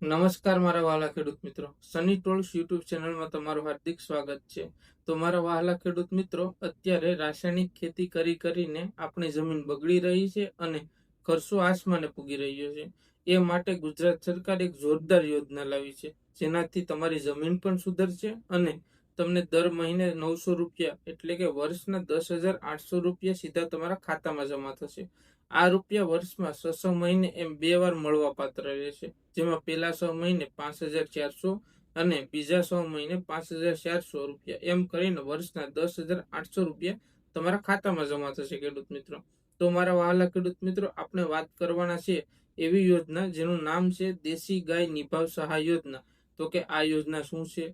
નમસ્કાર મારા વહાલા ખેડૂત મિત્રો, સની ટોલ્સ યુટ્યુબ ચેનલમાં તમારું હાર્દિક સ્વાગત છે. તો મારા વહાલા ખેડૂત મિત્રો, અત્યારે રાસાયણિક ખેતી કરીને આપણી જમીન બગડી રહી છે અને ખર્ચો આસમાને પૂગી રહ્યો છે. એ માટે ગુજરાત સરકાર એક જોરદાર યોજના લાવી છે, જેનાથી તમારી જમીન પણ સુધરશે અને તમને દર મહિને 900 રૂપિયા એટલે કે વર્ષના 10,800 રૂપિયા સીધા તમારા ખાતામાં જમા થશે. આ રૂપિયા વર્ષમાં 6 મહિને એમ 2 વાર મળવા પાત્ર રહેશે, જેમાં પહેલા 6 મહિને 5,400 અને બીજા 6 મહિને 5,400 રૂપિયા એમ કરીને વર્ષના 10,800 રૂપિયા તમારા ખાતામાં જમા થશે. ખેડૂત મિત્રો, તો મારા વહાલા ખેડૂત મિત્રો, આપણે વાત કરવાના છે એવી યોજના જેનું નામ છે દેશી ગાય નિભાવ સહાય યોજના. તો કે આ યોજના શું છે,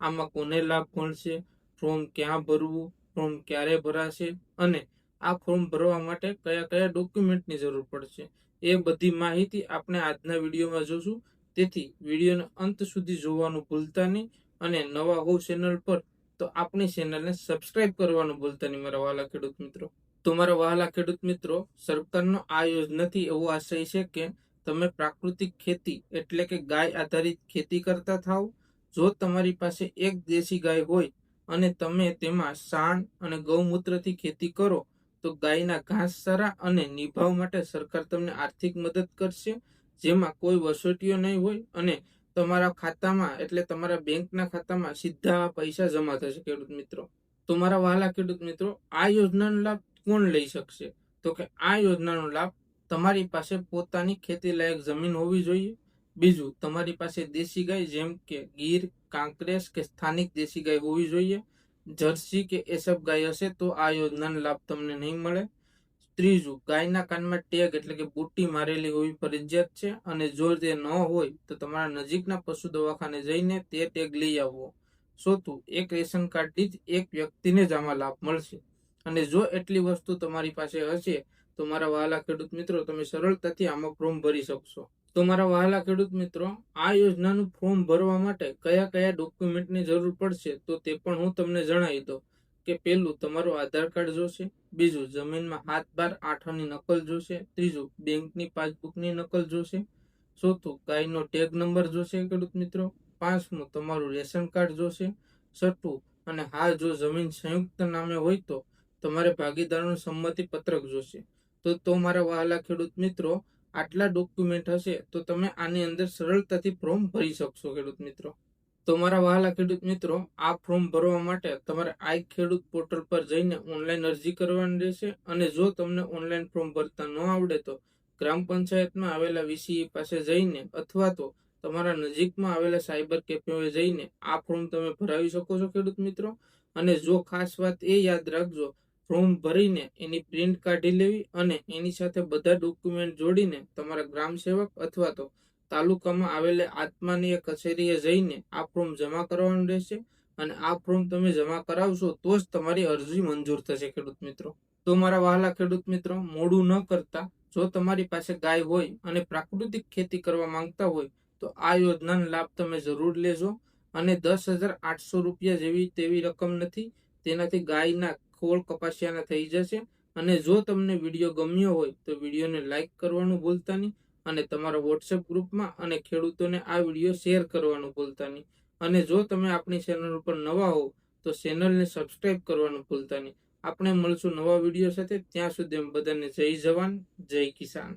આમાં કોને લાભ મળશે, ફોર્મ ક્યાં ભરવું, ફોર્મ ક્યારે ભરાશે અને આ ફોર્મ ભરવા માટે કયા કયા ડોક્યુમેન્ટની જરૂર પડશે, એ બધી માહિતી આપણે આજના વિડીયોમાં જોશું. તેથી વિડીયોને અંત સુધી જોવાનું ભૂલતા નહીં અને નવા હોવ ચેનલ પર તો આપણી ચેનલને સબસ્ક્રાઇબ કરવાનું ભૂલતા નહીં મારા વહાલા ખેડૂત મિત્રો. તો મારા વહાલા ખેડૂત મિત્રો, સરકારનો આ યોજનાથી એવો આશય છે કે તમે પ્રાકૃતિક ખેતી એટલે કે ગાય આધારિત ખેતી કરતા થાવ. જો તમારી પાસે એક દેશી ગાય હોય અને તમે તેમાં સાણ અને ગૌમૂત્રથી ખેતી કરો તો ગાયના ઘાસચારા અને નિભાવ માટે સરકાર તમને આર્થિક મદદ કરશે, જેમાં કોઈ વસોટીઓ નહીં હોય અને તમારા ખાતામાં એટલે તમારા બેંકના ખાતામાં સીધા પૈસા જમા થશે. ખેડૂત મિત્રો, તો મારા વહાલા ખેડૂત મિત્રો, આ યોજનાનો લાભ કોણ લઈ શકશે? તો કે આ યોજનાનો લાભ તમારી પાસે પોતાની ખેતી લાયક જમીન હોવી જોઈએ. બીજું, તમારી પાસે દેશી ગાય જેમ કે ગીર, કાંકરેજ કે સ્થાનિક દેશી ગાય હોવી જોઈએ. જર્સી કે એસબ ગાય હશે તો આ યોજનાનો લાભ તમને નહીં મળે. ત્રીજું, ગાયના કાનમાં ટેગ એટલે કે બુટ્ટી મારેલી હોવી ફરજિયાત છે અને જો તે ન હોય તો તમારા નજીકના પશુ દવાખાને જઈને તે ટેગ લઈ આવવો. ચોથું, એક રેશન કાર્ડ દીઠ એક વ્યક્તિને જ આમાં લાભ મળશે અને જો એટલી વસ્તુ તમારી પાસે હશે તો મારા વહાલા ખેડૂત મિત્રો, તમે સરળતાથી આમાં ફોર્મ ભરી શકશો. તો મારા વહાલા ખેડૂત મિત્રો, આ યોજનાનું ફોર્મ ભરવા માટે કયા કયા ડોક્યુમેન્ટની જરૂર પડશે તો તે પણ હું તમને જણાવી દઉં. કે પહેલું, તમારું આધાર કાર્ડ જોશે. બીજું, જમીનમાં 7/12/8ની નકલ જોશે. ત્રીજું, બેંકની પાસબુકની નકલ જોશે. ચોથું, ગાયનો ટેગ નંબર જોશે ખેડૂત મિત્રો. પાંચમું, તમારું રેશન કાર્ડ જોશે. છઠ્ઠું, અને હા, જો જમીન સંયુક્ત નામે હોય તો તમારે ભાગીદારોનું સંમતિ પત્રક જોશે. તો મારા વહાલા ખેડૂત મિત્રો, આટલા ડોક્યુમેન્ટ હશે તો તમે આની અંદર સરળતાથી ફોર્મ ભરી શકશો. ખેડૂત મિત્રો, તો મારા વહાલા ખેડૂત મિત્રો, આ ફોર્મ ભરવા માટે તમારે આઈ ખેડૂત પોર્ટલ પર જઈને ઓનલાઈન અરજી કરવાની રહેશે અને જો તમને ઓનલાઈન ફોર્મ ભરતા ન આવડે તો ગ્રામ પંચાયતમાં આવેલા વીસીઈ પાસે જઈને અથવા તો તમારા નજીકમાં આવેલા સાયબર કેફેએ જઈને આ ફોર્મ તમે ભરાવી શકો છો. ખેડૂત મિત્રો, અને જો ખાસ વાત એ યાદ રાખજો, ફોર્મ ભરીને એની પ્રિન્ટ કાઢી લેવી અને એની સાથે બધા ડોક્યુમેન્ટ જોડીને તમારા ગ્રામ સેવક અથવા તો તાલુકામાં આવેલી આત્માની કચેરીએ જઈને આ ફોર્મ જમા કરવાનું રહેશે અને આ ફોર્મ તમે જમા કરાવશો તો જ તમારી અરજી મંજૂર થશે. ખેડૂત મિત્રો, તો મારા વહાલા ખેડૂત મિત્રો, મોડું ન કરતા જો તમારી પાસે ગાય હોય અને પ્રાકૃતિક ખેતી કરવા માંગતા હોય તો આ યોજનાનો લાભ તમે જરૂર લેજો. અને 10,800 રૂપિયા જેવી તેવી રકમ નથી, તેનાથી ગાયના ખોળ કપાસિયાના થઈ જશે. અને જો તમને વિડીયો ગમ્યો હોય તો વિડીયોને લાઈક કરવાનું ભૂલતા નહીં અને તમારા વોટ્સએપ ગ્રુપમાં અને ખેડૂતોને આ વિડીયો શેર કરવાનું ભૂલતા નહીં. અને જો તમે આપણી ચેનલ ઉપર નવા હો તો ચેનલને સબસ્ક્રાઇબ કરવાનું ભૂલતા નહીં. આપણે મળશું નવા વિડીયો સાથે. ત્યાં સુધી બધાને જય જવાન, જય કિસાન.